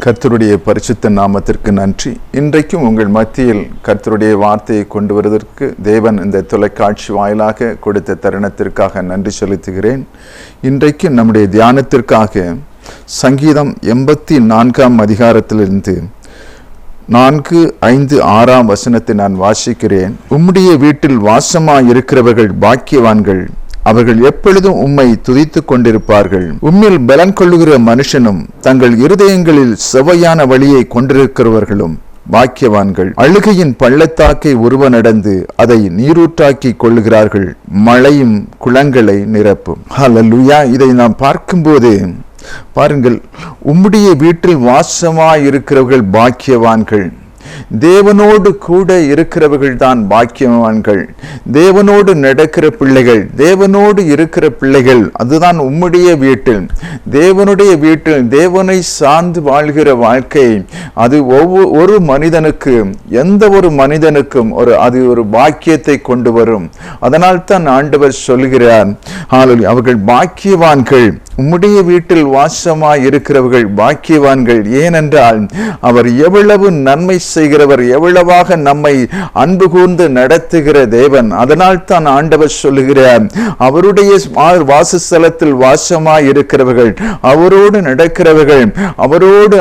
கர்த்தருடைய பரிசுத்த நாமத்திற்கு நன்றி. இன்றைக்கும் உங்கள் மத்தியில் கர்த்தருடைய வார்த்தையை கொண்டு வருவதற்கு தேவன் இந்த தொலைக்காட்சி வாயிலாக கொடுத்த தருணத்திற்காக நன்றி செலுத்துகிறேன். இன்றைக்கு நம்முடைய தியானத்திற்காக சங்கீதம் 84 அதிகாரத்திலிருந்து 4, 5, 6 வசனத்தை நான் வாசிக்கிறேன். உம்முடைய வீட்டில் வாசமாய் இருக்கிறவர்கள் பாக்கியவான்கள், அவர்கள் எப்பொழுதும் உம்மை துதித்துக் கொண்டிருப்பார்கள். உம்மில் பலன் கொள்ளுகிற மனுஷனும் தங்கள் இருதயங்களில் செவ்வையான வழியை கொண்டிருக்கிறவர்களும் பாக்கியவான்கள். அழுகையின் பள்ளத்தாக்கை உருவ நடந்து அதை நீரூற்றாக்கி கொள்ளுகிறார்கள், மழையும் குளங்களை நிரப்பும். ஹல்லேலூயா. இதை நாம் பார்க்கும்போது பாருங்கள், உம்முடைய வீட்டில் வாசமாய் இருக்கிறவர்கள் பாக்கியவான்கள். தேவனோடு கூட இருக்கிறவர்கள் தான் பாக்கியவான்கள். தேவனோடு நடக்கிற பிள்ளைகள், தேவனோடு இருக்கிற பிள்ளைகள், அதுதான் உம்முடைய வீட்டில். தேவனுடைய வீட்டில் தேவனை சார்ந்து வாழ்கிற வாழ்க்கை, அது ஒவ்வொரு மனிதனுக்கு, எந்த ஒரு மனிதனுக்கும் அது ஒரு பாக்கியத்தை கொண்டு வரும். அதனால் தான் ஆண்டவர் சொல்கிறார், அவர்கள் பாக்கியவான்கள். உம்முடைய வீட்டில் வாசமாய் இருக்கிறவர்கள் பாக்கியவான்கள். ஏனென்றால் அவர் எவ்வளவு நன்மை செய்கிறவர், எவ்வளவாக நம்மை அன்பு கூர்ந்து நடத்துகிற தேவன். அதனால் தான் ஆண்டவர் சொல்லுகிறார், அவருடைய வாசஸ்தலத்தில் வாசமாய் இருக்கிறவர்கள், அவரோடு நடக்கிறவர்கள், அவரோடு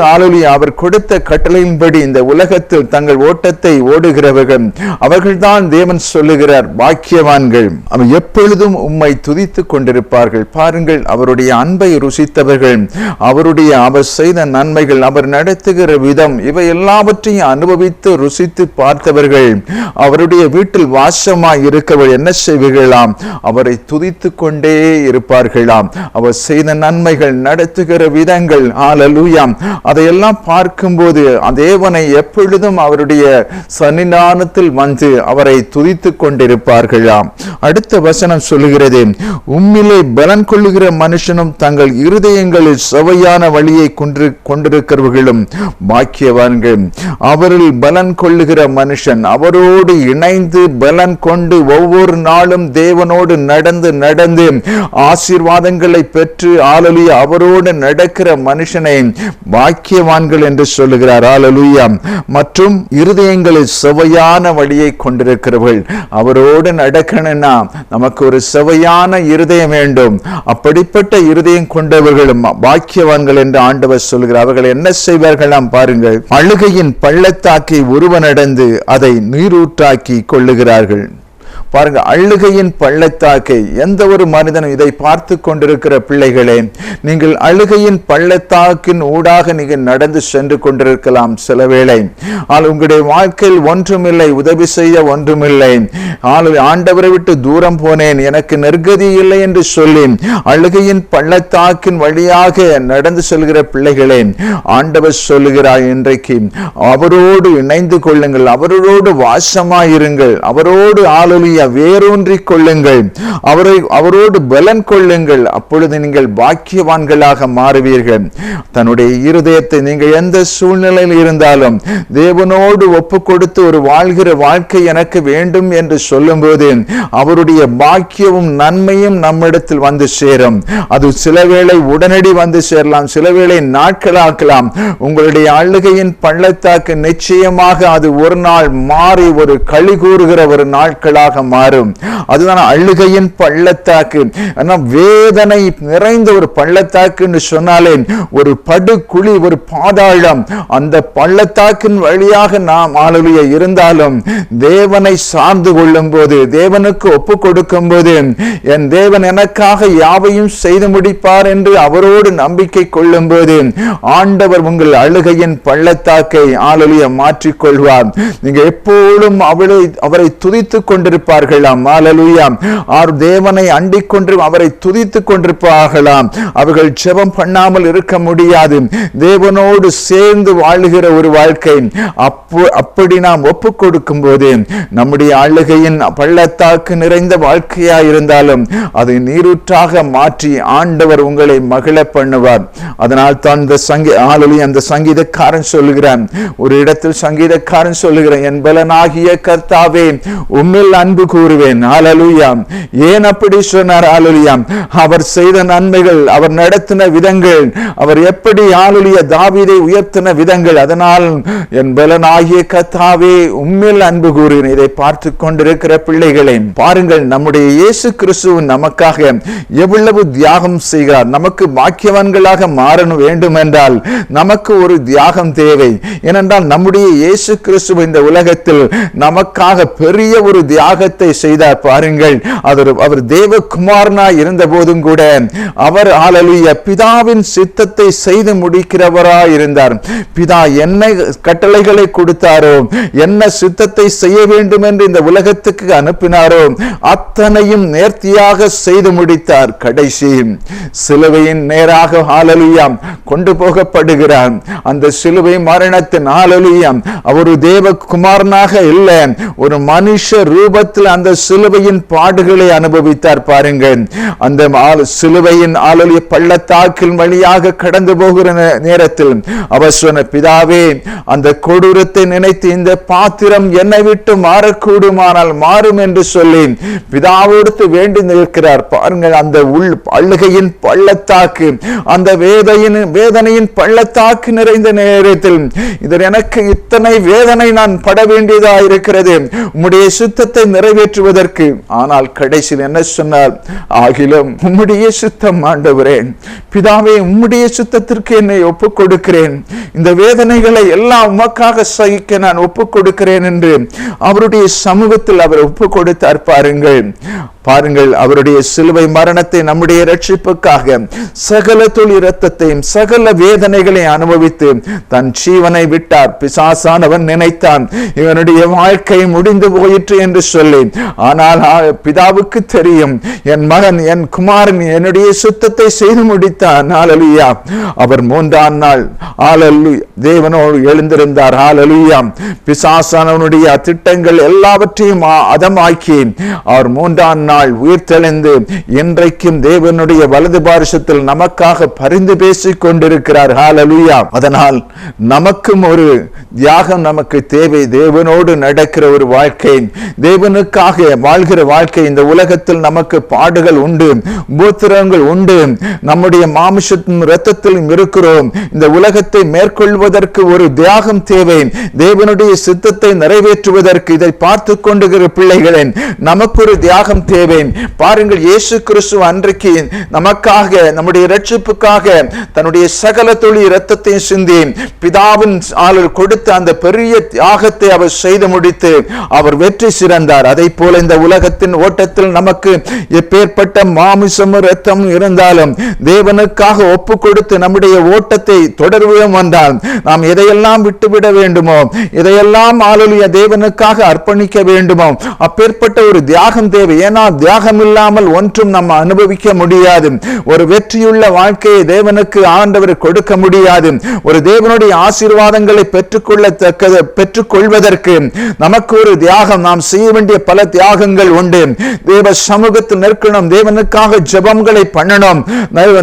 அவர் கொடுத்த கட்டளையின்படி இந்த உலகத்தில் தங்கள் ஓட்டத்தை ஓடுகிறவர்கள், அவர்கள்தான் தேவன் சொல்லுகிறார் பாக்கியவான்கள். அவர் எப்பொழுதும் உம்மை துதித்துக் கொண்டிருப்பார்கள். பாருங்கள், அவருடைய அன்பை ருசித்தவர்கள், அவர் செய்த நன்மைகள், அவர் நடத்துகிற விதம், இவை எல்லாவற்றையும் அனுபவித்து ருசித்து பார்த்தவர்கள், அவருடைய வீட்டில் வாசமாய் இருக்கவர்கள் என்ன செய்வீர்களாம்? அவரை துதித்துக் கொண்டே இருப்பார்களாம். அவர் செய்த நன்மைகள், நடத்துகிற விதங்கள், ஹல்லேலூயா, அதையெல்லாம் பார்க்கும்போது தேவனை எப்பொழுதும் அவருடைய சன்னிதானத்தில் வந்து அவரை துதித்துக் கொண்டிருப்பார்களாம். அடுத்த வசனம் சொல்லுகிறது, உம்மிலே பலன் கொள்ளுகிற மனுஷனும் தங்கள் இருதயங்களில் செவ்வையான வழியை கொண்டிருக்கிறவர்களும் பாக்கியவான்கள். அவரில் பலன் கொள்ளுகிற மனுஷன், அவரோடு இணைந்து பலன் கொண்டு ஒவ்வொரு நாளும் தேவனோடு நடந்து ஆசீர்வாதங்களை பெற்று அவரோடு நடக்கிற மனுஷனை பாக்கியவான்கள் என்று சொல்லுகிறார். ஹல்லேலூயா. மற்றும் இருதயங்களில் செவ்வையான வழியை கொண்டிருக்கிறவர்கள், அவரோடு நடக்கணும்னா நமக்கு ஒரு செவ்வையான இருதயம் வேண்டும். அப்படிப்பட்ட இருதயம் கொண்டவர்களும் பாக்கியவான்கள் என்று ஆண்டவர் சொல்கிறார். அவர்கள் என்ன செய்வார்களாம்? பாருங்கள், அழுகையின் பள்ளத்தாக்கை உருவ நடந்து அதை நீரூற்றாக்கி கொள்ளுகிறார்கள். பாருங்க, அழுகையின் பள்ளத்தாக்கை. எந்த ஒரு மனிதனும் இதை பார்த்து கொண்டிருக்கிற பிள்ளைகளே, நீங்கள் அழுகையின் பள்ளத்தாக்கின் ஊடாக நீங்கள் நடந்து சென்று கொண்டிருக்கலாம். சில வேளை உங்களுடைய வாழ்க்கையில் ஒன்றுமில்லை, உதவி செய்ய ஒன்றுமில்லை, ஆண்டவரை விட்டு தூரம் போனேன், எனக்கு நெருக்கதி இல்லை என்று சொல்லி அழுகையின் பள்ளத்தாக்கின் வழியாக நடந்து செல்கிற பிள்ளைகளே, ஆண்டவர் சொல்லுகிறார், இன்றைக்கு அவரோடு இணைந்து கொள்ளுங்கள், அவரோடு வாசமாயிருங்கள், அவரோடு வேரூன்றிக் கொள்ளுங்கள், அவரோடு பலன் கொள்ளுங்கள். அப்பொழுது நீங்கள் பாக்கியவான்களாக மாறுவீர்கள். தன்னுடைய இருதயத்தை நீங்கள் எந்த சூழ்நிலையில் இருந்தாலும் தேவனோடு ஒப்பு கொடுத்து ஒரு வாழ்கிற வாழ்க்கை எனக்கு வேண்டும் என்று சொல்லும் போது அவருடைய பாக்கியமும் நன்மையும் நம்மிடத்தில் வந்து சேரும். அது சிலவேளை உடனடி வந்து சேரலாம், சிலவேளை நாட்களாக்கலாம். உங்களுடைய அழுகையின் பள்ளத்தாக்கு நிச்சயமாக அது ஒரு நாள் மாறி ஒரு களி கூறுகிற ஒரு நாட்களாக மாறும். அதுதான் அழுகையின் பள்ளத்தாக்கு. வேதனை நிறைந்த ஒரு பள்ளத்தாக்கு என்று சொன்னாலே ஒரு படுகுழி, ஒரு பாதாளம். அந்த பள்ளத்தாக்கின் வழியாக நாம் இருந்தாலும் தேவனை சார்ந்து கொள்ளும் போது, தேவனுக்கு ஒப்பு கொடுக்கும் போது, என் தேவன் எனக்காக யாவையும் செய்து முடிப்பார் என்று அவரோடு நம்பிக்கை கொள்ளும் போது ஆண்டவர் உங்கள் அழுகையின் பள்ளத்தாக்கை மாற்றிக்கொள்வார். நீங்க எப்போதும் அவரை துதித்துக் கொண்டிருப்பார்களாம். தேவனை அண்டிக் கொண்டு அவரை துதித்துக் கொண்டிருப்பார்களாம். அவர்கள் ஜெபம் பண்ணாமல் இருக்க முடியாது. தேவனோடு சேர்ந்து வாழுகிற ஒரு வாழ்க்கை, அப்படி நாம் ஒப்புக் கொடுக்கும் போது நம்முடைய அழுகையின் பள்ளத்தாக்கு நிறைந்த வாழ்க்கையா இருந்தாலும் அதை நீரூற்றாக மாற்றி ஆண்டவர் உங்களை மகிழ பண்ணுவார். அதனால் தான் அந்த சங்கீதக்காரன் சொல்லுகிறான், ஒரு இடத்தில் சங்கீதக்காரன் சொல்லுகிறான், என் பலனாகிய கர்த்தாவே, உம்மில் அன்பு கூறுவேன். ஹல்லேலூயா. ஏன் அப்படி சொன்னார்? ஹல்லேலூயா. அவர் செய்த நன்மைகள், அவர் நடத்தின விதங்கள், அவர் எப்படி ஹல்லேலூயா தாவீதை உயர்த்தின விதங்கள். அதனால் என் பலனாகிய கர்த்தாவே உம்மில் அன்பு கூறுகிறேன். இதை பார்த்து கொண்டிருக்கிற பிள்ளைகளை பாருங்கள், நம்முடைய இயேசு கிறிஸ்து நமக்காக எவ்வளவு தியாகம் செய்கிறார். நமக்கு பாக்கியவான்களாக மாற வேண்டும் என்றால் நமக்கு ஒரு தியாகம் தேவை. ஏனென்றால் நம்முடைய இயேசு கிறிஸ்து இந்த உலகத்தில் நமக்காக பெரிய ஒரு தியாகத்தை செய்தார். பாருங்கள், அவர் தேவகுமாரனாய் இருந்த போதும் கூட அவர் ஹல்லேலூயா பிதாவின் சித்தத்தை செய்து முடிக்கிறவராய் இருந்தார். பிதா என்ன கட்டளைகளை கொடுத்தாரோ, என்ன சித்தத்தை செய்ய வேண்டும் என்று இந்த உலகத்துக்கு அனுப்பினாரோ அத்தனையும் நேர்த்தியாக செய்து முடித்தார். கடைசி சிலுவையின் நேராக ஹல்லேலூயா கொண்டு போகப்படுகிறார். அந்த சிலுவை மரணத்தின் ஹல்லேலூயா அவர் தேவகுமாரனாக இல்லை, ஒரு மனுஷ ரூபத்தில் அந்த சிலுவையின் பாடுகளை அனுபவித்தார். பாருங்கள், அந்த சிலுவையின் ஹல்லேலூயா பள்ளத்தாக்கின் வழியாக கடந்து போகிற நேரத்தில் அவர் சொன்ன, பிதாவே அந்த கொடூரத்தை நினைத்து இந்த பாத்திரம் என்னை விட்டு மாறக்கூடுமானால் மாறும் என்று சொல்லி பிதாவோடு வேண்டி நிற்கிறார். பாருங்கள், அந்த அழுகையின் பள்ளத்தாக்கு, அந்த வேதனையின் பள்ளத்தாக்கு நிறைந்த நேரத்தில் இதர் எனக்கு இத்தனை வேதனை நான் பட வேண்டியதா இருக்கிறது உம்முடைய சித்தத்தை நிறைவேற்றுவதற்கு. ஆனால் கடைசியில் என்ன சொன்னார்? ஆகிலும் உம்முடைய சித்தம் ஆண்டவரே, பிதாவே உம்முடைய சித்தத்திற்கு என்னை ஒப்புக் கொடுக்கிறேன், இந்த வேதனைகளை எல்லாம் உமக்காக சகிக்க நான் ஒப்புக் கொடுக்கிறேன் என்று அவருடைய சமூகத்தில் அவர் ஒப்புக் கொடுத்தார். பாருங்கள், அவருடைய சிலுவை மரணத்தை நம்முடைய ரட்சிப்புக்காக சகல துளி இரத்தத்தையும் சகல வேதனைகளை அனுபவித்து தன் ஜீவனை விட்டார். பிசாசானவன் நினைத்தான் இவனுடைய வாழ்க்கை முடிந்து போயிற்று என்று சொல்லி. ஆனால் பிதாவுக்கு தெரியும், என் மகன், என் குமாரன் என்னுடைய சுத்தத்தை செய்து முடித்தான். ஹல்லேலூயா. அவர் 3ஆம் நாள் ஹல்லேலூயா தேவனோடு எழுந்திருந்தார். ஹல்லேலூயா. பிசாசானவனுடைய திட்டங்கள் எல்லாவற்றையும் அதமாக்கி அவர் 3ஆம் நாள் உயிர்த்தெழுந்து இன்றைக்கும் தேவனுடைய வலது பாரிசத்தில் நமக்காக பரிந்து பேசிக் கொண்டிருக்கிறார். ஹல்லேலூயா. அதனால் நமக்கும் ஒரு தியாகம் நமக்கு தேவை. தேவனோடு நடக்கிற ஒரு வாழ்க்கை, தேவனுக்காக வாழ்கிற வாழ்க்கை. இந்த உலகத்தில் நமக்கு பாடுகள் உண்டு, உபத்திரவங்கள் உண்டு, நம்முடைய மாமிசத்தின் இரத்தத்திலும் இருக்கிறோம். இந்த உலகத்தை மேற்கொள்வதற்கு ஒரு தியாகம் தேவை, தேவனுடைய சித்தத்தை நிறைவேற்றுவதற்கு. இதை பார்த்து கொண்டிருக்கிற பிள்ளைகளே, நமக்கு ஒரு தியாகம் தேவை. பாருங்கள், இயேசு கிறிஸ்து அன்றைக்கு நமக்காக, நம்முடைய இரட்சிப்புக்காக தன்னுடைய சகல துளி இரத்தத்தை சிந்தி பிதாவின் கொடுத்த அந்த பெரிய தியாகத்தை அவர் செய்து முடித்து அவர் வெற்றி சிறந்தார். அதை போல இந்த உலகத்தின் ஓட்டத்தில் நமக்கு எப்பேற்பட்ட மாமிசம் இரத்தம் இருந்தாலும் தேவனுக்காக ஒப்பு கொடுத்து நம்முடைய ஓட்டத்தை தொடர்வோம் என்றால் நாம் எதையெல்லாம் விட்டுவிட வேண்டுமோ, எதையெல்லாம் ஹல்லேலூயா தேவனுக்காக அர்ப்பணிக்க வேண்டுமோ அப்பேற்பட்ட ஒரு தியாகம் தேவை. ஏன்னா தியாகம் இல்லாமல் ஒன்றும் நம்ம அனுபவிக்க முடியாது. ஒரு வெற்றியுள்ள வாழ்க்கையை தேவனுக்கு ஆண்டவர் கொடுக்க முடியாது. ஒரு தேவனுடைய ஆசீர்வாதங்களை பெற்றுக்கொள்வதற்கு நமக்கு ஒரு தியாகம், நாம் செய்ய வேண்டிய பல தியாகங்கள் உண்டு. தேவ சமூகத்தில் நிற்கணும், தேவனுக்காக ஜெபங்களை பண்ணணும்,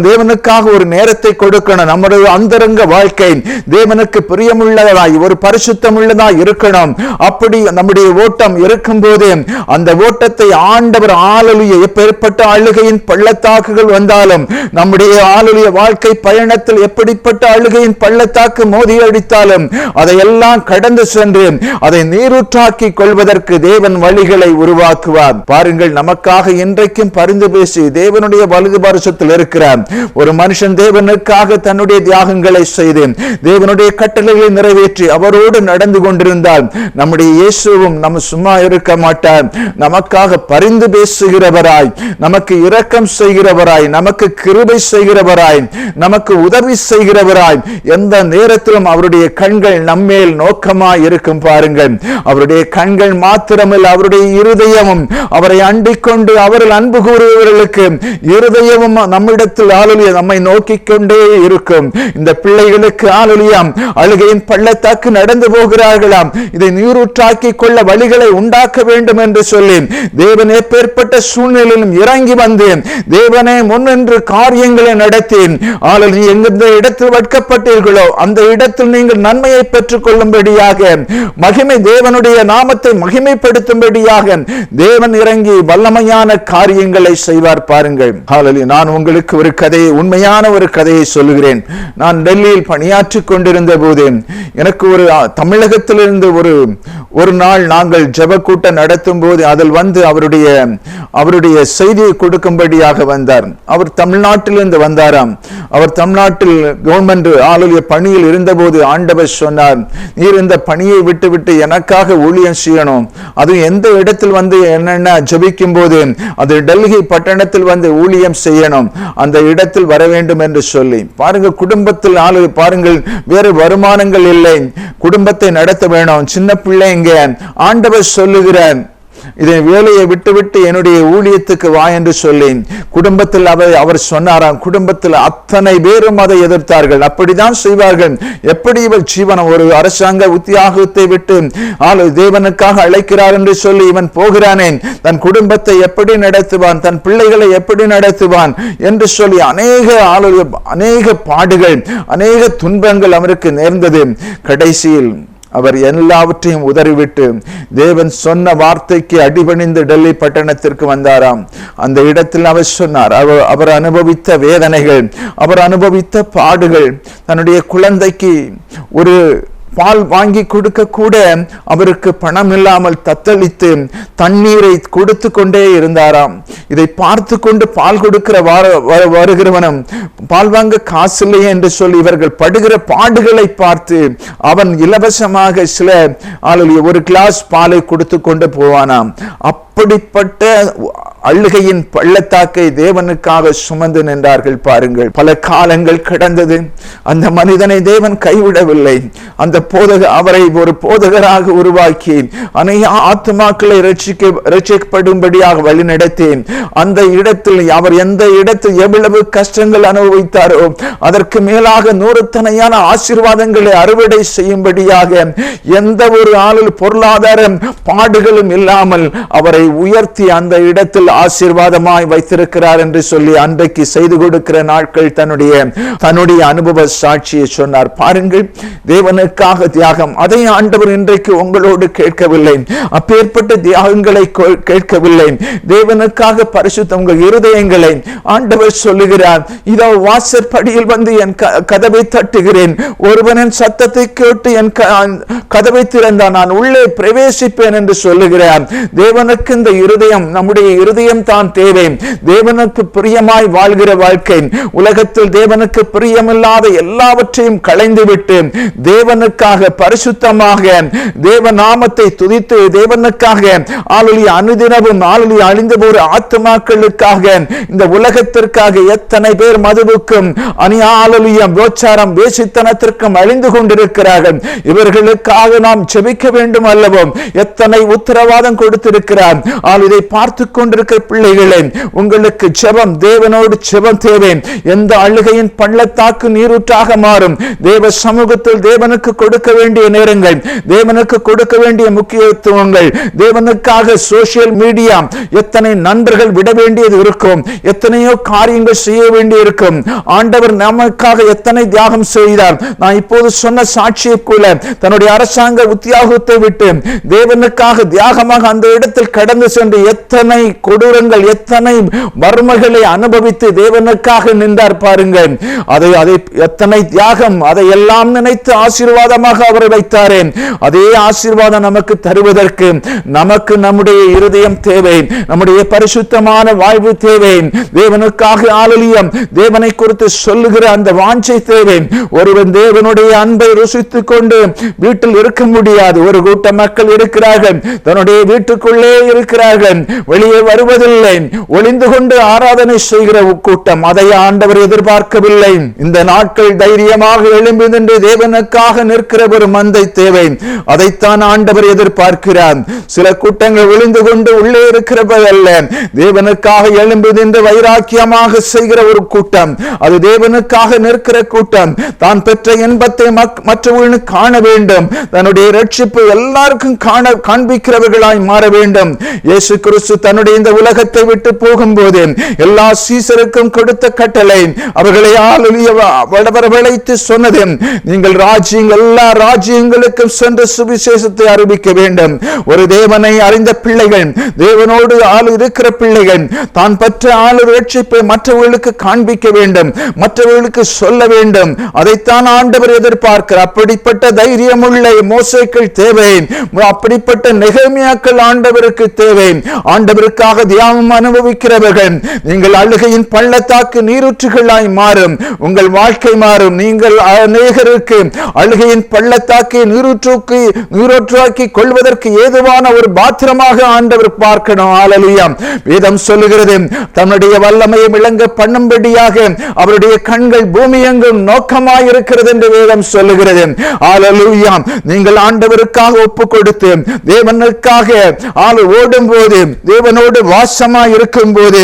தேவனுக்காக ஒரு நேரத்தை கொடுக்கணும். நம்முடைய அந்தரங்க வாழ்க்கை தேவனுக்கு பிரியமுள்ளதாய், ஒரு பரிசுத்தம் உள்ளதாய் இருக்கணும். அப்படி நம்முடைய ஓட்டம் இருக்கும் போது அந்த ஓட்டத்தை ஆண்டவர் ஹல்லேலூயா எப்பேற்பட்ட அழுகையின் பள்ளத்தாக்குகள் வந்தாலும், நம்முடைய ஹல்லேலூயா வாழ்க்கை பயணத்தில் எப்படிப்பட்ட அழுகையின் பள்ளத்தாக்கு மோதி அடித்தாலும் அதையெல்லாம் கடந்து சென்று அதை நீரூற்றாக்கி கொள்வதற்கு தேவன் வழிகளை உருவாக்குவார். பாருங்கள், நமக்காக இன்றைக்கும் பரிந்து பேசி தேவனுடைய வலது பாரிசத்தில் இருக்கிறார் ஒரு மனுஷன். தேவனுக்காக தன்னுடைய தியாகங்களை செய்து தேவனுடைய கட்டளைகளை நிறைவேற்றி அவரோடு நடந்து கொண்டிருந்தால் நம்முடைய இயேசுவும் நம்ம சும்மா இருக்க மாட்டார். நமக்காக பரிந்து பேசுகிறவராய், நமக்கு இரக்கம் செய்கிறவராய், நமக்கு கிருபை செய்கிறவராய், நமக்கு உதவி செய்கிறவராய், எந்த நேரத்திலும் அவருடைய கண்கள் நம்மேல் நோக்கமாய் இருக்கும். பாருங்கள், அவருடைய கண்கள் மாத்திரமல்ல, அவருடைய இருதயமும் அவரை அண்டிக் கொண்டு அவர்கள் அன்பு கூறுபவர்களுக்கு இருதயமும் நம்மிடத்தில் ஹல்லேலூயா நம்மை நோக்கிக் கொண்டே இருக்கும். இந்த பிள்ளைகளுக்கு ஹல்லேலூயா அழுகையின் பள்ளத்தாக்கு நடந்து போகிறார்களாம், இதை நீரூற்றாக்கி கொள்ள வழிகளை உண்டாக்க வேண்டும் என்று சொல்லி தேவன் எப்பேற்பட்ட சூழ்நிலையிலும் இறங்கி வந்தேன். தேவனே முன்னின்று காரியங்களை நடத்தேன். எந்த இடத்தில் வெட்கப்பட்டீர்களோ அந்த இடத்தில் நீங்கள் நன்மையை பெற்றுக் கொள்ளும்படியாக, மகிமை தேவனுடைய நாமத்தை மகிமைப்படுத்தும்படியாக செய்யும்படியாக தேவன் இறங்கி வல்லமையான காரியங்களை செய்வார். பாருங்கள். ஹல்லேலூயா. நான் உங்களுக்கு ஒரு கதையை, உண்மையான ஒரு கதையை சொல்லுகிறேன். நான் டெல்லியில் பணியாற்றி கொண்டிருந்த போது எனக்கு ஒரு தமிழகத்திலிருந்து ஒரு நாள் நாங்கள் ஜெப கூட்டம் நடத்தும் போது அதில் வந்து அவருடைய செய்தியை கொடுக்கும்படியாக வந்தார். அவர் தமிழ்நாட்டிலிருந்து வந்தாராம். அவர் தமிழ்நாட்டில் கவர்மெண்ட் ஆளுநர் பணியில் இருந்தபோது ஆண்டவர் சொன்னார், நீர் இந்த பணியை விட்டு எனக்காக ஊழியம் செய்யணும். அது எந்த இடத்தில் வந்து என்னென்ன ஜெபிக்கும் போது அது டெல்லி பட்டணத்தில் வந்து ஊழியம் செய்யணும், அந்த இடத்தில் வர வேண்டும் என்று சொல்லி. பாருங்க, குடும்பத்தில் பாருங்கள், வேறு வருமானங்கள் இல்லை, குடும்பத்தை நடத்த வேணும், சின்ன பிள்ளைங்க. ஆண்டவர் சொல்லுகிறார், இதை வேலையை விட்டு என்னுடைய ஊழியத்துக்கு வா என்று சொல்லி குடும்பத்தில் அவர் சொன்னாராம். குடும்பத்தில் அத்தனை பேரும் அதை எதிர்த்தார்கள். அப்படிதான் செய்வார்கள். எப்படி இவர் ஜீவனம் ஒரு அரசாங்க உத்தியோகத்தை விட்டு தேவனுக்காக அழைக்கிறார் என்று சொல்லி இவன் போகிறானே, தன் குடும்பத்தை எப்படி நடத்துவான், தன் பிள்ளைகளை எப்படி நடத்துவான் என்று சொல்லி அநேக பாடுகள், அநேக துன்பங்கள் அவருக்கு நேர்ந்தது. கடைசியில் அவர் எல்லாவற்றையும் உதறிவிட்டு தேவன் சொன்ன வார்த்தைக்கு அடிபணிந்து டெல்லி பட்டணத்திற்கு வந்தாராம். அந்த இடத்தில் அவர் சொன்னார், அவர் அனுபவித்த வேதனைகள், அவர் அனுபவித்த பாடுகள், தன்னுடைய குழந்தைக்கு ஒரு பால் வாங்கி கொடுக்க கூட அவருக்கு பணம் இல்லாமல் தத்தளித்து தண்ணீரை கொடுத்து கொண்டே இருந்தாராம். இதை பார்த்து கொண்டு பால் கொடுக்கிற வருகிறவனும் பால் வாங்க காசு இல்லையே என்று சொல்லி இவர்கள் படுகிற பாடுகளை பார்த்து அவன் இலவசமாக ஒரு கிளாஸ் பாலை கொடுத்து கொண்டு போவானாம். அப்படிப்பட்ட அழுகையின் பள்ளத்தாக்கை தேவனுக்காக சுமந்து நின்றார்கள். பாருங்கள், பல காலங்கள் கடந்தது. அந்த மனிதனை தேவன் கைவிடவில்லை. அந்த அவரை ஒரு போதகராக உருவாக்கி அநேக ஆத்துமாக்களை ரட்சிக்கப்படும்படியாக வழிநடத்தி அந்த இடத்தில் அவர் எந்த இடத்தில் எவ்வளவு கஷ்டங்கள் அனுபவித்தாரோ அதற்கு மேலாக நூறுத்தனையான ஆசீர்வாதங்களை அறுவடை செய்யும்படியாக எந்த ஒரு பொருளாதார பாடுகளும் இல்லாமல் அவரை உயர்த்தி அந்த இடத்தில் ஆசீர்வாதமாய் வைத்திருக்கிறார் என்று சொல்லி அன்றைக்கு செய்து கொடுக்கிற நாட்கள் தன்னுடைய அனுபவ சாட்சியை சொன்னார். பாருங்கள், தேவனுக்காக தியாகம், அதை ஆண்டவர் இன்றைக்கு உங்களோடு கேட்கவில்லை. அப்பேற்பட்ட தியாகங்களை கேட்கவில்லை. தேவனுக்காக பரிசுத்த உங்கள் இருதயங்களை ஆண்டவர் சொல்லுகிறார், இதோ வாசற்படியில் வந்து என் கதவை தட்டுகிறேன், ஒருவனின் சத்தத்தை கேட்டு என் கதவை திறந்தால் நான் உள்ளே பிரவேசிப்பேன் என்று சொல்லுகிறார். தேவனுக்கு இந்த இருதயம், நம்முடைய இருதயம் தான் தேவை. தேவனுக்கு பிரியமாய் வாழ்கிற வாழ்க்கை, உலகத்தில் தேவனுக்கு பிரியமில்லாத எல்லாவற்றையும் களைந்துவிட்டு தேவனுக்காக பரிசுத்தமாக தேவ நாமத்தை துதித்து தேவனுக்காக அனுதினமும் அழிந்து போற ஆத்துமாக்களுக்காக இந்த உலகத்திற்காக எத்தனை பேர் மதுவுக்கும் கோச்சாரம் வேசித்தனத்திற்கும் அழிந்து கொண்டிருக்கிறார்கள். இவர்களுக்காக நாம் ஜெபிக்க வேண்டும் அல்லவோ? எத்தனை உத்தரவாதம் கொடுத்திருக்கிறார். இதை பார்த்து கொண்டிருக்கிற பிள்ளைகளே, உங்களுக்கு ஜெபம், தேவனோடு ஜெபம் தேவை. எந்த அழுகையின் பள்ளத்தாக்கு நீரூற்றாக மாறும். தேவ சமூகத்தில் தேவனுக்கு கொடுக்க வேண்டிய நேரங்கள், தேவனுக்கு கொடுக்க வேண்டிய முக்கியத்துவங்கள், தேவனுக்காக சோசியல் மீடியா எத்தனை நண்பர்கள் விட வேண்டியது இருக்கும், எத்தனையோ காரியங்கள் செய்ய வேண்டி இருக்கும். ஆண்டவர் நமக்காக எத்தனை தியாகம் செய்தார். நான் இப்போது சொன்ன சாட்சியை கூட தன்னுடைய அரசாங்க உத்தியோகத்தை விட்டு தேவனுக்காக தியாகமாக அந்த இடத்தில் கடந்து சென்று எத்தனை கொடூரங்கள், எத்தனை வறுமைகளை அனுபவித்து தேவனுக்காக நின்றார். பாருங்கள், அதை எத்தனை தியாகம், அதை எல்லாம் நினைத்து ஆசீர்வாதமாக அவரை வைத்தாரே. அதே ஆசீர்வாதம் நமக்கு தருவதற்கு நமக்கு நம்முடைய இருதயம் தேவை, நம்முடைய பரிசுத்தமான வாழ்வு தேவை. தேவனுக்காக ஆலலியம், தேவனை குறித்து சொல்லுகிற அந்த வாஞ்சை தேவை. ஒருவன் தேவனுடைய அன்பை ருசித்துக் கொண்டு வீட்டில் இருக்க முடியாது. ஒரு கூட்ட மக்கள் இருக்கிறார்கள், தன்னுடைய வீட்டுக்குள்ளே இருக்கிறார்கள், வெளியே வருவதில்லை, ஒளிந்து கொண்டு ஆராதனை செய்கிற கூட்டம். அதை ஆண்டவர் எதிர்பார்க்கவில்லை. இந்த நாட்கள் தைரியமாக எழும்பி நின்று தேவனுக்காக நிற்கிற ஒரு மந்தை தேவை. அதைத்தான் ஆண்டவர் எதிர்பார்க்கிறார். சில கூட்டங்கள் ஒளிந்து கொண்டு உள்ளே இருக்கிறவர்கள் தேவனுக்காக எழும்பி நின்று வைராக்கியமாக செய்கிற ஒரு கூட்டம், அது தேவனுக்காக நிற்கிற கூட்டம். தான் பெற்ற இன்பத்தை மற்றவர்களுக்கு காண வேண்டும், தன்னுடைய ரட்சிப்பு எல்லாருக்கும் காண்பிக்கிறவர்களாய் மாற வேண்டும். இயேசு கிறிஸ்து தன்னுடைய இந்த உலகத்தை விட்டு போகும்போது எல்லா சீசருக்கும் கொடுத்த கட்டளை அவர்களை வரவழைத்து சொன்னது, நீங்கள் எல்லா ராஜ்யங்களுக்கும் சென்று சுவிசேஷத்தை அறிவிக்க வேண்டும். ஒரு தேவனை அறிந்த பிள்ளைகள், தேவனோடு இருக்கிற பிள்ளைகள் தான் பெற்ற ரட்சிப்பை மற்றவர்களுக்கு காண்பிக்க வேண்டும், மற்றவர்களுக்கு சொல்ல வேண்டும். அதைத்தான் ஆண்டவர் எதிர்பார்க்கிறார். அப்படிப்பட்ட தைரியம் உள்ள மோசேக்கள் தேவை, அப்படிப்பட்ட நெகேமியாக்கள் ஆண்டவருக்கு தேவை. ஆண்டவருக்காக தியாகம் அனுபவிக்கிறவர்கள், நீங்கள் அழுகையின் பள்ளத்தாக்கு நீரூற்றுகளாய் மாறும், உங்கள் வாழ்க்கை மாறும். நீங்கள் அநேகருக்கு அழுகையின் பள்ளத்தாக்கை நீரூற்றாக்கி கொள்வதற்கு ஏதுவான ஒரு பாத்திரமாக ஆண்டவர் பார்க்கணும். ஹல்லேலூயா. வேதம் சொல்லுகிறது, தன்னுடைய வல்லமையை விளங்க பண்ணும்படியாக அவருடைய கண்கள் பூமி எங்கும் நோக்கமாய் இருக்கிறது என்று வேதம் சொல்லுகிறது. ஹல்லேலூயா. நீங்கள் ஆண்டவருக்காக ஒப்பு கொடுத்து தேவனுக்காக ஓடும் போது, தேவனோடு வாசமாய் இருக்கும் போது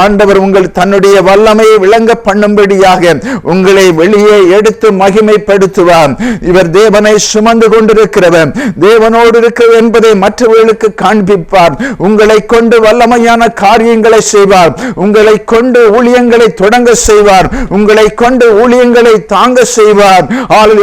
ஆண்டவர் உங்கள் தன்னுடைய வல்லமையை விளங்க பண்ணும்படியாக உங்களை வெளியே எடுத்து மகிமைப்படுத்துவார். இவர் தேவனை சுமந்து கொண்டிருக்கிறவர், தேவனோடு இருக்கிறவர் என்பதை மற்றவர்களுக்கு காண்பிப்பார். உங்களை கொண்டு வல்லமையான காரியங்களை செய்வார், உங்களை கொண்டு ஊழியங்களை தொடங்க செய்வார், உங்களை கொண்டு ஊழியங்களை தாங்க செய்வார்.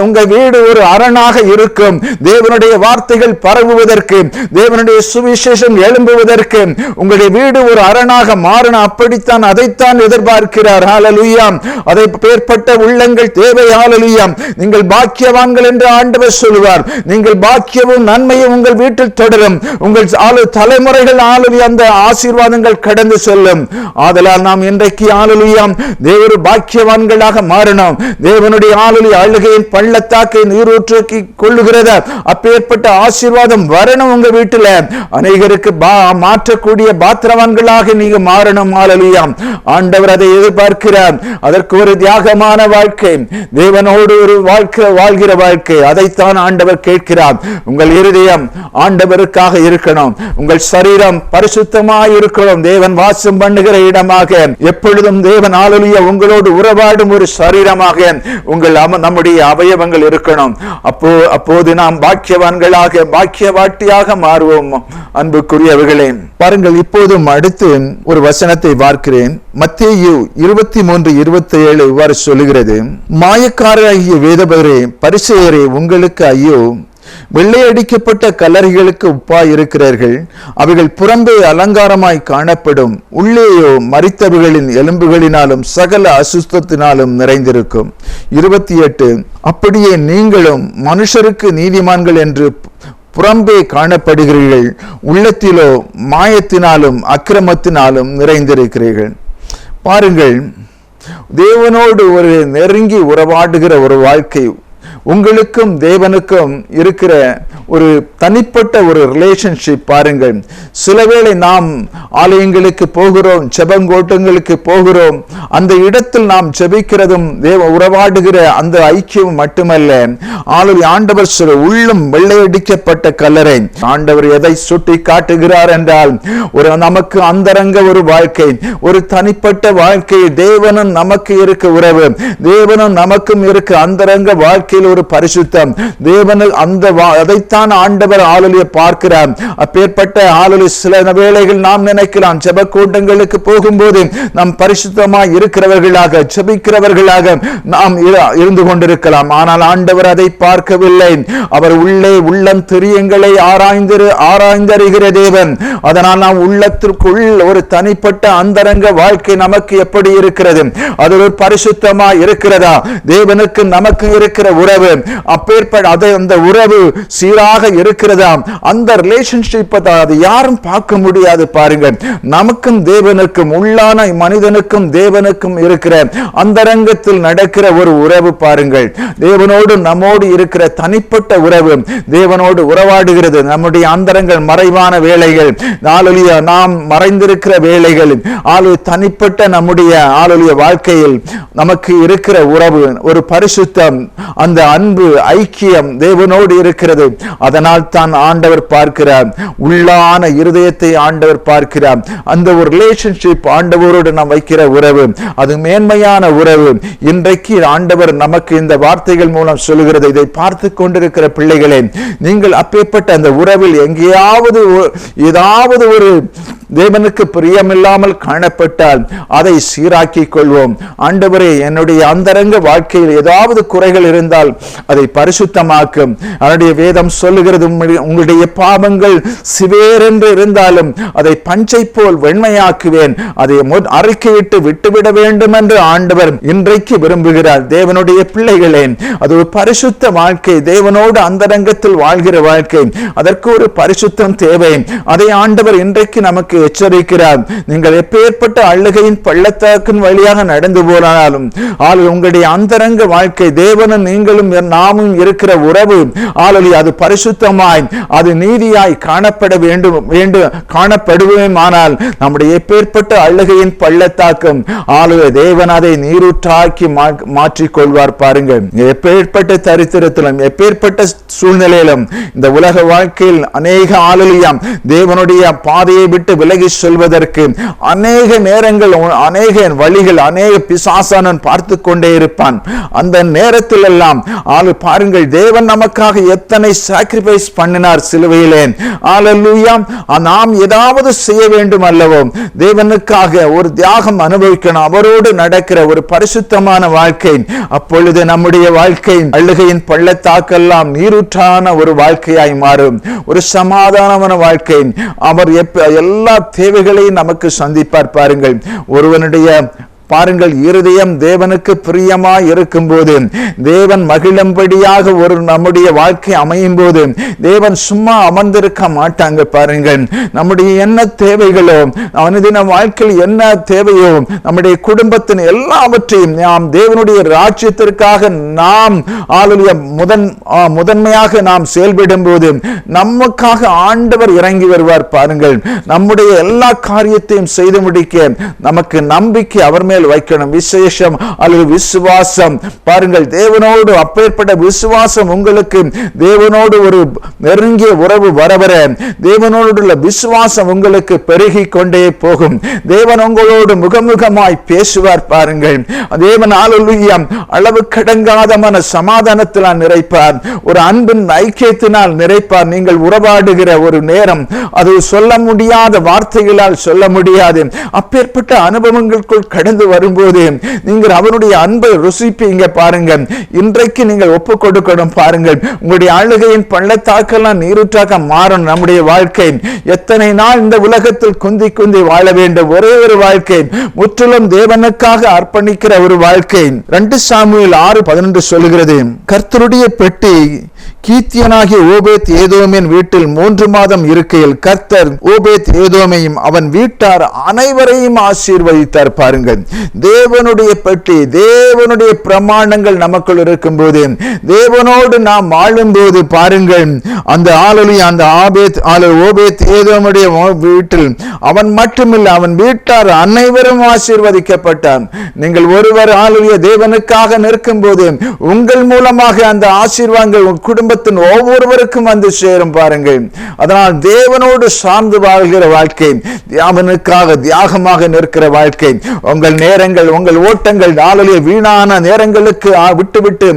உங்கள் வீடு ஒரு அரணாக இருக்கும். தேவனுடைய வார்த்தைகள் பரவுவதற்கு, தேவனுடைய சுவிசேஷம் எழும்புவதற்கு உங்களுடைய வீடு ஒரு அரணாக மாறணும். அப்படித்தான் அதைத்தான் எதிர்பார்க்கிறார். ஹல்லேலூயா. அதை பேர்பட்ட உள்ளங்கள் தேவை. ஹல்லேலூயா. நீங்கள் பாக்கியவான்கள் என்று ஆண்டவர் சொல்வார். நீங்கள் பாக்கியமும் நன்மையும் உங்கள் வீட்டில் தொடரும். உங்கள் தலைமுறைகள் அந்த ஆசீர்வாதங்கள் கடந்து செல்லும். ஆதலால் நாம் இன்றைக்கு தேவரு பாக்கியவான்களாக மாறணும். தேவனுடைய அழுகையின் பள்ளத்தாக்கை நீரூற்றி கொள்ளுகிறத அப்பேற்பட்ட ஆசீர்வாதம் வரணும். உங்க வீட்டில் அநேகருக்கு மாற்றக்கூடிய பாத்திரவான்களாக நீங்க மாறணும். ஹல்லேலூயா. ஆண்டவர் அதை எதிர்பார்க்கிறார். அதற்கு ஒரு தியாகமான வாழ்க்கை, தேவனோடு ஒரு வாழ்க்கை வாழ்கிற வாழ்க்கை, அதைத்தான் ஆண்டவர் கேட்கிறார். உங்கள் இருதயம் ஆண்டவருக்காக இருக்கணும், உங்கள் சரீரம் பரிசுத்தமாய் இருக்கணும். தேவன் வாசம் பண்ணுகிற இடமாக எப்பொழுதும் தேவன் ஹல்லேலூயா உங்களோடு உறவாடும் ஒரு சரீரமாக உங்கள் நம்முடைய அவயவங்கள் இருக்கணும். அப்போது நாம் பாக்கியவான்களாக பாக்கியவாட்டியாக மாறுவோம். அன்புக்குரியவர்களே, பாருங்கள், இப்போதும் அடுத்து ஒரு வசனத்தை பார்க்கிறேன். மத்தேயு 23:27 இவ்வாறு சொல்லுகிறது, மாயக்காரராகிய வேதபரே, பரிசேயரே, உங்களுக்கு ஐயோ! வெள்ளையடிக்கப்பட்ட கல்லறைகளுக்கு ஒப்பாய் இருக்கிறீர்கள். அவைகள் புறம்பே அலங்காரமாய் காணப்படும், உள்ளேயோ மரித்தவர்களின் எலும்புகளினாலும் சகல அசுத்தத்தினாலும் நிறைந்திருக்கும். 28 அப்படியே நீங்களும் மனுஷருக்கு நீதிமான்கள் என்று புறம்பே காணப்படுகிறீர்கள், உள்ளத்திலோ மாயத்தினாலும் அக்கிரமத்தினாலும் நிறைந்திருக்கிறீர்கள். பாருங்கள், தேவனோடு ஒரு நெருங்கி உறவாடுகிற ஒரு வாழ்க்கை, உங்களுக்கும் தேவனுக்கும் இருக்கிற ஒரு தனிப்பட்ட ஒரு ரிலேஷன்ஷிப். பாருங்கள், சிலவேளை நாம் ஆலயங்களுக்கு போகிறோம், ஜெபங்கோட்டங்களுக்கு போகிறோம், அந்த இடத்தில் நாம் ஜெபிக்கிறதும் தேவ உறவாடுகிற அந்த ஐக்கியம் மட்டுமல்ல, ஆண்டவர் உள்ளும் வெள்ளையடிக்கப்பட்ட கல்லறை. ஆண்டவர் எதை சுட்டி காட்டுகிறார் என்றால், ஒரு நமக்கு அந்தரங்க ஒரு வாழ்க்கை, ஒரு தனிப்பட்ட வாழ்க்கை, தேவனும் நமக்கு இருக்க உறவு, தேவனும் நமக்கும் இருக்க அந்தரங்க வாழ்க்கையில் ஒரு பரிசுத்தம். தேவன் அதைத்தான் ஆண்டவர் பார்க்கிறார். அப்பேற்பட்ட சில வேளைகள் நாம் நினைக்கலாம், ஜெப கூட்டங்களுக்கு போகும்போது நாம் பரிசுத்தமாய் இருக்கிறவர்களாக, ஜெபிக்கிறவர்களாக நாம் இருந்து கொண்டிருக்கலாம். ஆனால் ஆண்டவர் அதை பார்க்கவில்லை. அவர் உள்ளே உள்ளம் திரியங்களை ஆராய்ந்தறிகிற தேவன். அதனால் நாம் உள்ளத்திற்குள் ஒரு தனிப்பட்ட அந்தரங்க வாழ்க்கை நமக்கு எப்படி இருக்கிறது, அது ஒரு பரிசுத்தமாய் இருக்கிறதா, தேவனுக்கு நமக்கு இருக்கிற உறவு அப்பேற்பட்ட அந்த உறவு சீராக இருக்கிறதா, அந்த ரிலேஷன்ஷிப் அது யாரும் பார்க்க முடியாது. பாருங்கள், நமக்கும் தேவனுக்கும், உள்ளான மனிதனுக்கும் தேவனுக்கும் இருக்கிற அந்தரங்கத்தில் நடக்கிற ஒரு உறவு. பாருங்கள், தேவனோடு நம்மோடு இருக்கிற தனிப்பட்ட உறவு, தேவனோடு உறவாடுகிறது. நம்முடைய அந்தரங்கள் மறைவான வேலைகள், நாம் மறைந்திருக்கிற வேலைகள், தனிப்பட்ட நம்முடைய வாழ்க்கையில் நமக்கு இருக்கிற உறவு, ஒரு பரிசுத்தம், அந்த அன்பு ஐக்கியம் தேவனோடு இருக்கிறது. அதனால் தான் ஆண்டவர் பார்க்கிறார், உள்ளான இருதயத்தை ஆண்டவர் பார்க்கிறார். அந்த ஒரு ரிலேஷன்ஷிப், ஆண்டவரோடு நாம் வைக்கிற உறவு, அது மேன்மையான உறவு. இன்றைக்கு ஆண்டவர் நமக்கு இந்த வார்த்தைகள் மூலம் சொல்லுகிறது. இதை பார்த்து கொண்டிருக்கிற பிள்ளைகளே, நீங்கள் அப்பேற்பட்ட அந்த உறவில் எங்கேயாவது ஏதாவது ஒரு தேவனுக்கு பிரியமில்லாமல் காணப்பட்டால் அதை சீராக்கிக் கொள்வோம். ஆண்டவரே, என்னுடைய அந்தரங்க வாழ்க்கையில் ஏதாவது குறைகள் இருந்தால் அதை பரிசுத்தமாக்கும். அவருடைய வேதம் சொல்லுகிறது, உங்களுடைய பாவங்கள் சிவேரென்று இருந்தாலும் அதை பஞ்சை போல் வெண்மையாக்குவேன், அதை அறிக்கையிட்டு விட்டுவிட வேண்டும் என்று ஆண்டவர் இன்றைக்கு விரும்புகிறார். தேவனுடைய பிள்ளைகளே, அது ஒரு பரிசுத்த வாழ்க்கை, தேவனோடு அந்தரங்கத்தில் வாழ்கிற வாழ்க்கை. அதற்கு ஒரு பரிசுத்தம் தேவை. அதை ஆண்டவர் இன்றைக்கு நமக்கு எச்சரிக்கிறார். நீங்கள் எப்பேற்பட்ட அழுகையின் பள்ளத்தாக்கின் வழியாக நடந்து போனாலும் உங்களுடைய அந்தரங்க வாழ்க்கை, தேவனும் நீங்களும் நாமும் இருக்கிற உறவு அது பரிசுத்தமாய், அது நீதியாய் காணப்பட வேண்டும் காணப்படுவேமானால் நம்முடைய எப்பேற்பட்ட அழுகையின் பள்ளத்தாக்கும் தேவன் அதை நீரூற்றாக்கி மாற்றிக் கொள்வார். பாருங்கள், எப்பேற்பட்ட தரித்திரத்திலும் எப்பேற்பட்ட சூழ்நிலையிலும் இந்த உலக வாழ்க்கையில் அநேக ஆளுலியாம் தேவனுடைய பாதையை விட்டு விலகி செல்வதற்கு அநேக நேரங்கள், அநேக வழிகள், அநேக பிசாசானன் பார்த்து கொண்டே இருப்பான். அந்த நேரத்தில் எல்லாம் பாருங்கள், தேவன் நமக்காக எத்தனை சாக்ரிஃபைஸ் பண்ணினார் சிலுவையிலே. அல்லேலூயா. நாம் ஏதாவது செய்ய வேண்டும் அல்லவோ, தேவனுக்காக ஒரு தியாகம் அனுபவிக்கணும், அவரோடு நடக்கிற ஒரு பரிசுத்தமான வாழ்க்கை. அப்பொழுது நம்முடைய வாழ்க்கை அழுகையின் பள்ளத்தாக்கெல்லாம் நீரூற்றான ஒரு வாழ்க்கையாய் மாறும், ஒரு சமாதானமான வாழ்க்கை. அவர் எல்லா தேவைகளையும் நமக்கு சந்திப்பார். பாருங்கள், ஒருவனுடைய பாருங்கள், இருதயம் தேவனுக்கு பிரியமாய் இருக்கும் போது, தேவன் மகிழும்படியாக ஒரு நம்முடைய வாழ்க்கை அமையும் போது தேவன் சும்மா அமர்ந்திருக்க மாட்டாங்க. பாருங்கள், நம்முடைய என்ன தேவைகளோ, அனுதின வாழ்க்கையில் என்ன தேவையோ, நம்முடைய குடும்பத்தின் எல்லாவற்றையும் நாம் தேவனுடைய ராஜ்யத்திற்காக நாம் முதன்மையாக நாம் செயல்படும் போது நமக்காக ஆண்டவர் இறங்கி வருவார். பாருங்கள், நம்முடைய எல்லா காரியத்தையும் செய்து முடிக்க நமக்கு நம்பிக்கை அவர் வைக்கணும், விசேஷம் அல்லது விசுவாசம். பாருங்கள், தேவனோடு அப்பேற்பட்ட விசுவாசம் உங்களுக்கு, தேவனோடு ஒரு நெருங்கிய உறவு வரவர தேவனோடு விசுவாசம் உங்களுக்கு பெருகி கொண்டே போகும். தேவன் உங்களோடு முகமுகமாய் பேசுவார். பாருங்கள், தேவன் அளவு கடங்காத சமாதானத்தினால் நிறைப்பார், ஒரு அன்பின் ஐக்கியத்தினால் நிறைப்பார். நீங்கள் உறவாடுகிற ஒரு நேரம், அது சொல்ல முடியாத வார்த்தைகளால் சொல்ல முடியாது. அப்பேற்பட்ட அனுபவங்களுக்குள் கடந்து வரும்போது நீங்கள் அவருடைய அன்பை ருசிப்பீங்க. பாருங்க, இன்றைக்கு நீங்கள் ஒப்பு கொடுக்கணும். பாருங்கள், உங்களுடைய அழுகையின் பள்ளத்தாக்கெல்லாம் நீரூற்றாக மாறும் நம்முடைய வாழ்க்கை. எத்தனை நாள் இந்த உலகத்தில் குந்தி குந்தி வாழ வேண்டும்? ஒரே ஒரு வாழ்க்கை, முற்றிலும் தேவனுக்காக அர்ப்பணிக்கிற ஒரு வாழ்க்கை. 2 சாமுவேல் 6:11 சொல்லுகிறது, கர்த்தருடைய பெட்டி கீத்தியனாகிய ஓபேத் ஏதோமின் வீட்டில் 3 மாதம் இருக்கையில் கர்த்தர் ஓபேத் ஏதோமையும் அவன் வீட்டார் அனைவரையும் ஆசீர்வதித்தார். பாருங்கள், தேவனுடைய பெட்டி, தேவனுடைய பிரமாணங்கள் நமக்குள் இருக்கும் போது, தேவனோடு நாம் வாழும் போது, பாருங்கள், அந்த ஓபேத் ஏதோமுடைய வீட்டில் அவன் மட்டுமில்லை, அவன் வீட்டார் அனைவரும் ஆசீர்வதிக்கப்பட்டான். நீங்கள் ஒருவர் தேவனுக்காக நிற்கும் போது உங்கள் மூலமாக அந்த ஆசீர்வாதங்கள் குடும்பத்தின் ஒவ்வொருவருக்கும் வந்து சேரும். பாருங்கள், அதனால் தேவனோடு சார்ந்து வாழ்கிற வாழ்க்கை, அவனுக்காக தியாகமாக நிற்கிற வாழ்க்கை. உங்கள் நேரங்கள், உங்கள் ஓட்டங்கள் வீணான நேரங்களுக்கு விட்டுவிட்டு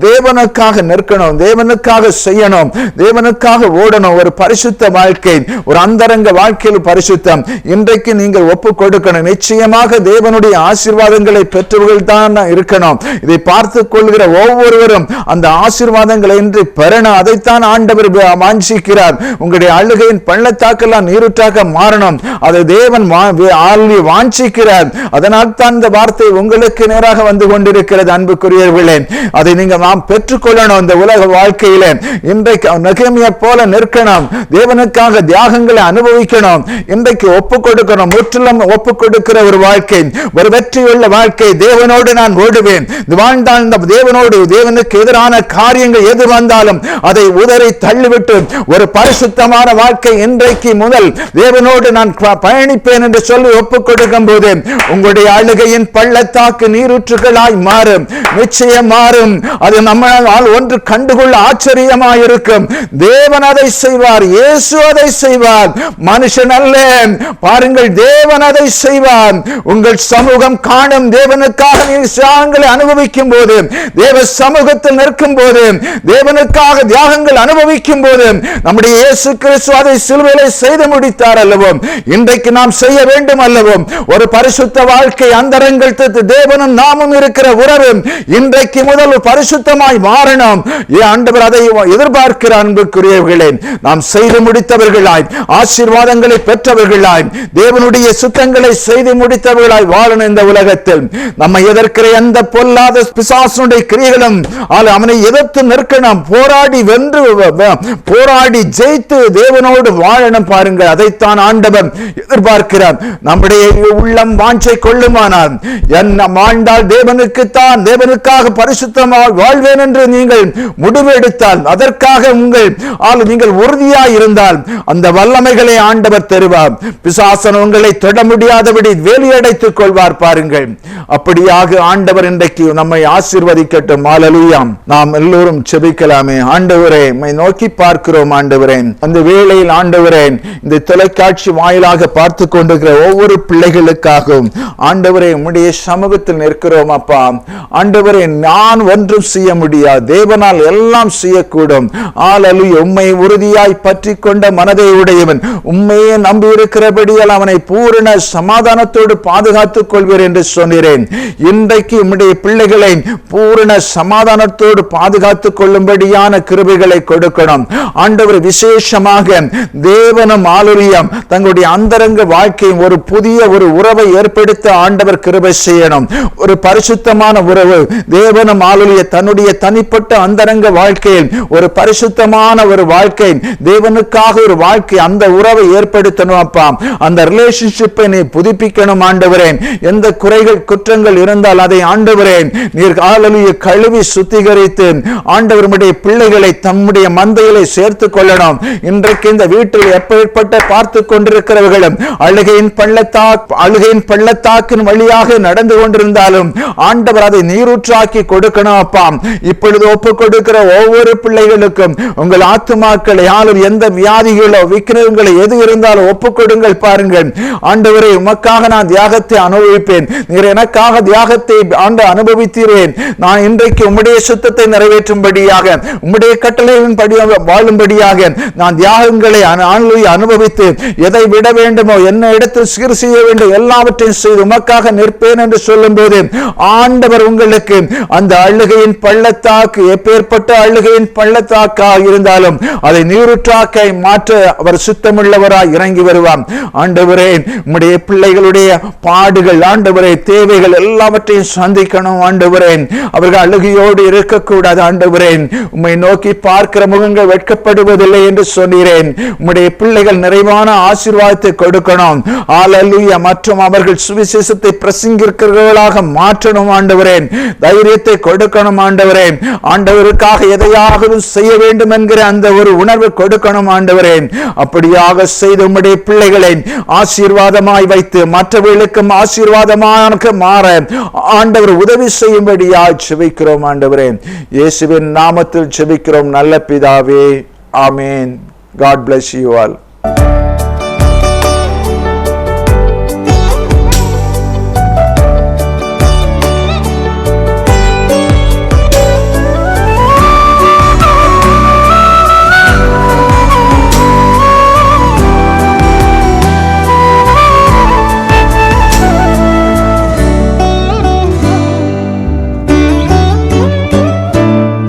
தேவனுக்காக நிற்கணும், தேவனுக்காக செய்யணும், தேவனுக்காக ஓடணும். ஒரு பரிசுத்த வாழ்க்கை, ஒரு அந்தரங்க வாழ்க்கையில் பரிசுத்தம் இன்றைக்கு நீங்கள் ஒப்பு கொடுக்கணும். நிச்சயமாக தேவனுடைய ஆசீர்வாதங்களை பெற்றவர்கள் தான் இருக்கணும். இதை பார்த்து கொள்கிற ஒவ்வொருவரும் அந்த ஆசீர்வாதங்களை இன்றி பெறணும். அதைத்தான் ஆண்டவர் வாஞ்சிக்கிறார். உங்களுடைய அழுகையின் பள்ளத்தாக்கெல்லாம் நீரூற்றாக மாறணும், அதை தேவன் வாஞ்சிக்கிறார். அதனால் தான் இந்த வார்த்தை உங்களுக்கு நேராக வந்து கொண்டிருக்கிறது. அன்புக்குரியவர்களே, அதை நாம் பெற்றுக்கொள்ளணும். இந்த உலக வாழ்க்கையில இன்றைக்கு நெகேமியா போல நிற்கணும், தேவனுக்காக தியாகங்களை அனுபவிக்கணும், இன்றைக்கு ஒப்பு கொடுக்கணும், முற்றிலும் ஒப்பு கொடுக்கிற ஒரு வாழ்க்கை, ஒரு வெற்றியுள்ள வாழ்க்கை. தேவனோடு நான் ஓடுவேன், வாழ்ந்தால் இந்த தேவனோடு, தேவனுக்கு எதிரான காரியங்கள் எது வந்தாலும் அதை உதறி தள்ளிவிட்டு ஒரு பரிசுத்தமான வாழ்க்கை இன்றைக்கு முதல் தேவனோடு நான் பயணிப்பேன் என்று சொல்லி ஒப்புக் கொடுக்கும் போது உங்களுடைய அழுகையின் பள்ளத்தாக்கு நீரூற்றுகளாய் மாறும். நிச்சயம் மாறும். அது நம்மால் ஒன்று கண்டுகொள்ள ஆச்சரியமாயிருக்கும். தேவன் அதை செய்வார். இயேசு அதை செய்வார். மனுஷன் அல்ல. பாருங்கள், தேவன் அதை செய்வார். உங்கள் சமூகம் காணும். தேவனுக்காக நீங்கள் தியாகங்களை அனுபவிக்கும் போது, தேவ சமூகத்தில் நிற்கும் போது, தேவனுக்காக தியாகங்கள் அனுபவிக்கும் போது, நம்முடைய இயேசு கிறிஸ்து அதை சிலுவையிலே செய்து முடித்தார் அல்லவோ. இன்றைக்கு நாம் செய்ய வேண்டும் அல்லவோ. ஒரு பரிசுத்த வாழ்க்கை, அந்தரங்கள் தேவனும் நாமும் இருக்கிற உறவு இன்றைக்கு முதல் பரிசுத்தமாய் மாறணும். ஆண்டவர் அதை எதிர்பார்க்கிற அன்புக்குரியவர்களே, நாம் செய்து முடித்தவர்களாய், ஆசீர்வாதங்களை பெற்றவர்களாய், தேவனுடைய சுத்தங்களை செய்து முடித்தவர்களாய் வாழணும். இந்த உலகத்தில் நம்மை எதிர்க்கிற எந்த பொல்லாத பிசாசுடைய கிரியைகளும் அவனை எதிர்த்து நிற்கணும். போராடி வென்று, போராடி ஜெயித்து தேவனோடு வாழணும். பாருங்க, அதைத்தான் ஆண்டவர் எதிர்பார்க்கிறார். நம்முடைய உள்ளம் வாஞ்சை கொள்ளுமானால், என்ன வாழ்ந்தால் தேவனுக்குத்தான், தேவனுக்காக பரிசுத்தமாக வாழ்வேன் என்று நீங்கள் முடிவெடுத்தால், அதற்காக நீங்கள் உறுதியாய் இருந்தால், அந்த வல்லமைகளை ஆண்டவர் தருவார். பிசாசன் உங்களை தொட முடியாதபடி வேலியடைத்துக் கொள்வார். பாருங்கள், அப்படியாக ஆண்டவர் இன்றைக்கு நம்மை ஆசீர்வதிக்கட்டும். ஹல்லேலூயா. நாம் எல்லோரும் ஜெபிக்கலாமே. ஆண்டவரே, உம்மை நோக்கி பார்க்கிறோம். ஆண்டவரே, அந்த வேளையில் ஆண்டவரே, இந்த தொலைக்காட்சி வாயிலாக பார்த்து கொண்டிருக்கிற ஒவ்வொரு பிள்ளைகளுக்காகவும் ஆண்டவரே உம்முடைய சமூகத்தில் நிற்கிறோம். அப்பா ஆண்டவரே, நான் ஒன்றும் செய்ய முடியாது, தேவனால் எல்லாம் செய்யக்கூடும். ஹல்லேலூயா. உம்மை உறுதியாய் பற்றி கொண்ட மனதை உடையவன், உம்மையே நம்பி இருக்கிறபடியால் அவனை பூரண சமாதானத்தோடு பாதுகாத்துக் கொள்வீர் என்று சொன்னீரேன். இன்றைக்கு உம்முடைய பிள்ளைகளை பூரண சமாதானத்தோடு பாதுகாத்துக் கொள்ளும்படியான கிருபைகளை கொடுக்கணும். ஆண்டவர் விசேஷமாக தேவனும் ஆளுரியம் தங்களுடைய அந்தரங்க வாழ்க்கையும் ஒரு புதிய ஒரு உறவை ஏற்படுத்த ஆண்டவர் கிருபை செய்யணும். ஒரு பரிசுத்தமான உறவு. தேவனும் ஆளுரிய தன்னுடைய தனிப்பட்ட அந்தரங்க வாழ்க்கையில் ஒரு பரிசுத்தமான ஒரு வாழ்க்கை, தேவனுக்காக ஒரு வாழ்க்கை, அந்த உறவை ஏற்படுத்தணும். அப்பா, அந்த ரிலேஷன்ஷிப்பை நீ புதுப்பிக்கணும். ஆண்டவரே, எந்த குறைகள் குற்றங்கள் இருந்தால் அதை ஆண்டவரே நீர் ஹல்லேலூயா கழுவி சுத்திகரித்து ஆண்டவருடைய பிள்ளைகளை தம்முடைய மந்தையிலே சேர்த்துக் கொள்ளணும். இன்றைக்கு இந்த வீட்டில் எப்பேற்பட்ட பார்த்து கொண்டிருக்கிறவர்களும் அழுகையின் பள்ளத்தாக்கின் வழியாக நடந்து கொண்டிருந்தாலும் ஆண்டவர் அதை நீரூற்றாக்கி கொடுக்கணும். அப்பா, இப்பொழுது ஒப்புக் கொடுக்கிற ஒவ்வொரு பிள்ளைகளுக்கும் உங்கள் ஆத்துமாக்களை, யாரும் எந்த வியாதிகளோ விக்கிரகங்களோ எது இருந்தாலும் ஒப்புக் கொடுங்கள். பாருங்கள், ஆண்டவரே, உமக்காக நான் தியாகத்தை அனுபவிப்பேன். நீர் எனக்காக தியாகத்தை அனுபவித்தீரேன். நான் இன்றைக்கு உம்முடைய சுத்தத்தை நிறைவேற்றும்படியாக, உம்முடைய கட்டளையின் படி வாழும்படியாக நான் தியாகங்களை அனுபவித்து எதை விட வேண்டுமோ, என்ன இடத்தில் சீர் செய்ய வேண்டும், எல்லாவற்றையும் செய்து உமக்காக நிற்பேன் என்று சொல்லும் போது ஆண்டவர் உங்களுக்கு அந்த அழுகையின் பள்ளத்தாக்கு, எப்பேற்பட்ட அழுகையின் பள்ளத்தாக்காக இருந்தாலும் அதை நீரூற்றாக்கை மாற்ற அவர் சுத்தமுள்ளவராய் இறங்கி வருவார். ஆண்டவரே, உம்முடைய பிள்ளைகளுடைய பாடுகள், ஆண்டவரே, தேவைகள் எல்லாவற்றையும் சந்திக்கணும். ஆண்டவரே, அவர்கள் அழுகையோடு இருக்கக்கூடாது. ஆண்டவரே, உம்மை நோக்கி பார்க்கிற முகங்கள் வெட்கப்படுவதில்லை என்று சொன்னீரேன். உம்முடைய பிள்ளைகள் நிறைவான ஆசீர்வாதத்தை கொடுக்கணும். ஹல்லேலூயா. மற்றும் அவர்கள் சுவிசேஷத்தை பிரசங்கிக்கிறவர்களாக மாற்றணும். ஆண்டவரே, தைரியத்தை கொடுக்கணும். ஆண்டவரே, ஆண்டவருக்காக எதையாவது செய்ய வேண்டும் என்கிற அந்த ஒரு உணர்வு கொடுக்கணும். ஆண்டவரே, அப்படியாக செய்து உம்முடைய பிள்ளைகளை ஆசீர்வாதமாய் வைத்து மற்றவர்களுக்கும் ஆசீர்வாதமாக மாற ஆண்டவர் உதவி செய்யும்படியாய் ஜெபிக்கிறோம். ஆண்டவரே, இயேசுவின் நாமத்தில் ஜெபிக்கிறோம் நல்ல பிதாவே. ஆமென். God bless you all.